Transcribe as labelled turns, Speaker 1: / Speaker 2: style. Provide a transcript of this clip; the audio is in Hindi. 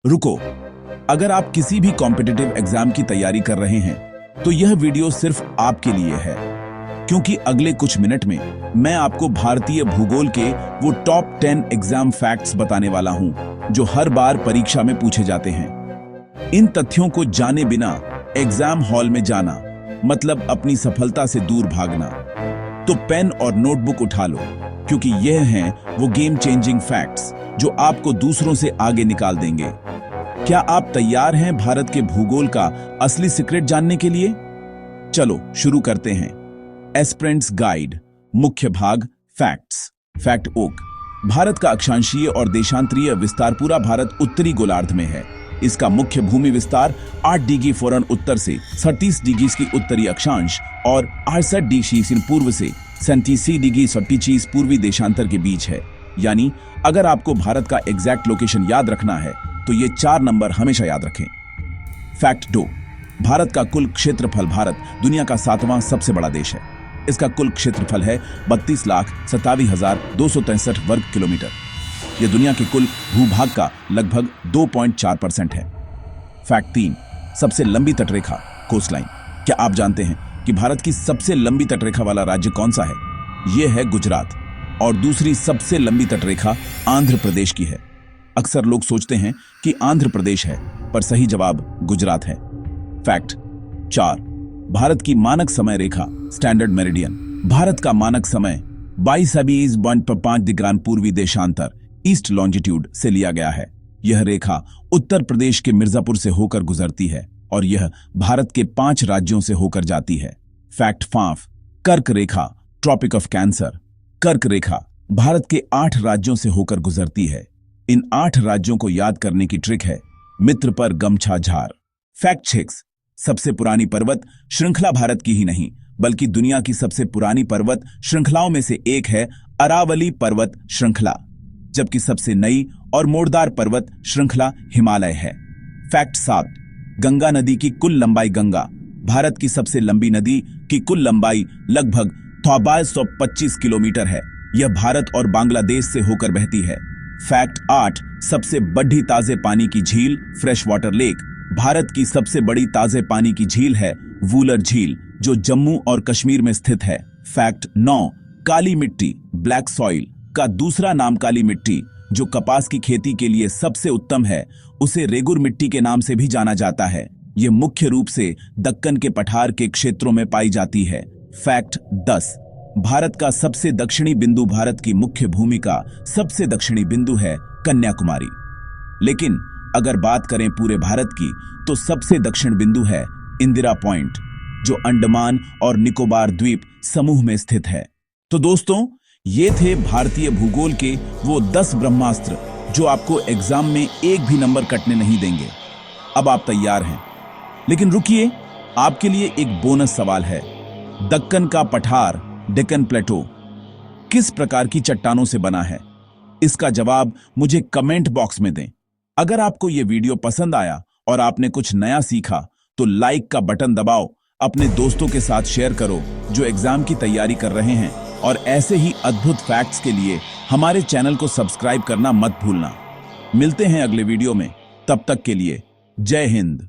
Speaker 1: रुको, अगर आप किसी भी कॉम्पिटिटिव एग्जाम की तैयारी कर रहे हैं तो यह वीडियो सिर्फ आपके लिए है, क्योंकि अगले कुछ मिनट में मैं आपको भारतीय भूगोल के वो टॉप 10 एग्जाम फैक्ट्स बताने वाला हूं जो हर बार परीक्षा में पूछे जाते हैं। इन तथ्यों को जाने बिना एग्जाम हॉल में जाना मतलब अपनी सफलता से दूर भागना। तो पेन और नोटबुक उठा लो, क्योंकि यह हैं वो गेम चेंजिंग फैक्ट्स जो आपको दूसरों से आगे निकाल देंगे। क्या आप तैयार हैं भारत के भूगोल का असली सीक्रेट जानने के लिए? चलो शुरू करते हैं। एस्पिरेंट्स गाइड, मुख्य भाग, फैक्ट्स। फैक्ट ओक, भारत का अक्षांशीय और देशांतरीय विस्तार पूरा भारत उत्तरी गोलार्ध में है। इसका मुख्य भूमि विस्तार 8 डिग्री फौरन उत्तर से 37 डिग्री की उत्तरी अक्षांश और 68 डिग्री पूर्व से 37 डिग्री 37 पूर्वी देशांतर के बीच है। यानी अगर आपको भारत का एग्जैक्ट लोकेशन याद रखना है तो ये 4 नंबर हमेशा याद रखें। फैक्ट 2, भारत का कुल क्षेत्रफल भारत दुनिया का 7वां सबसे बड़ा देश है। इसका कुल क्षेत्रफल है 32,27,263 वर्ग किलोमीटर। यह दुनिया के कुल भूभाग का लगभग 2.4% है। फैक्ट 3, सबसे लंबी तटरेखा, कोस्टलाइन। क्या आप जानते हैं कि भारत की सबसे लंबी तटरेखा वाला राज्य कौन सा है? यह है गुजरात। और दूसरी सबसे लंबी तटरेखा आंध्र प्रदेश की है। अक्सर लोग सोचते हैं कि आंध्र प्रदेश है, पर सही जवाब गुजरात है। फैक्ट 4, भारत की मानक समय रेखा, स्टैंडर्ड मेरिडियन। भारत का मानक समय 22.5 डिग्री पूर्वी देशांतर, ईस्ट लॉन्जिट्यूड से लिया गया है। यह रेखा उत्तर प्रदेश के मिर्जापुर से होकर गुजरती है और यह भारत के 5 राज्यों से होकर जाती है। फैक्ट 5, कर्क रेखा, ट्रॉपिक ऑफ कैंसर। कर्क रेखा भारत के 8 राज्यों से होकर गुजरती है। इन 8 राज्यों को याद करने की ट्रिक है मित्र पर गमछा झार। फैक्ट 6, सबसे पुरानी पर्वत श्रृंखला भारत की ही नहीं बल्कि दुनिया की सबसे पुरानी पर्वत श्रृंखलाओं में से एक है अरावली पर्वत श्रृंखला, जबकि सबसे नई और मोड़दार पर्वत श्रृंखला हिमालय है। फैक्ट 7, गंगा नदी की कुल लंबाई। गंगा भारत की सबसे लंबी नदी की कुल लंबाई लगभग 2225 किलोमीटर है। यह भारत और बांग्लादेश से होकर बहती है। फैक्ट 8, सबसे बड़ी ताजे पानी की झील, फ्रेश वाटर लेक। भारत की सबसे बड़ी ताजे पानी की झील है वूलर झील, जो जम्मू और कश्मीर में स्थित है। फैक्ट 9, काली मिट्टी, ब्लैक सॉइल का दूसरा नाम काली मिट्टी, जो कपास की खेती के लिए सबसे उत्तम है, उसे रेगुर मिट्टी के नाम से भी जाना जाता है। यह मुख्य रूप से दक्कन के पठार के क्षेत्रों में पाई जाती है। फैक्ट 10, भारत का सबसे दक्षिणी बिंदु, भारत की मुख्य भूमि का सबसे दक्षिणी बिंदु है कन्याकुमारी। लेकिन अगर बात करें पूरे भारत की तो सबसे दक्षिण बिंदु है इंदिरा पॉइंट, जो अंडमान और निकोबार द्वीप समूह में स्थित है। तो दोस्तों, ये थे भारतीय भूगोल के वो 10 ब्रह्मास्त्र जो आपको एग्जाम में एक भी नंबर कटने नहीं देंगे। अब आप तैयार हैं, लेकिन रुकिए, आपके लिए एक बोनस सवाल है। दक्कन का पठार, डेक्कन प्लेटो, किस प्रकार की चट्टानों से बना है? इसका जवाब मुझे कमेंट बॉक्स में दें। अगर आपको यह वीडियो पसंद आया और आपने कुछ नया सीखा तो लाइक का बटन दबाओ, अपने दोस्तों के साथ शेयर करो जो एग्जाम की तैयारी कर रहे हैं, और ऐसे ही अद्भुत फैक्ट्स के लिए हमारे चैनल को सब्सक्राइब करना मत भूलना। मिलते हैं अगले वीडियो में, तब तक के लिए जय हिंद।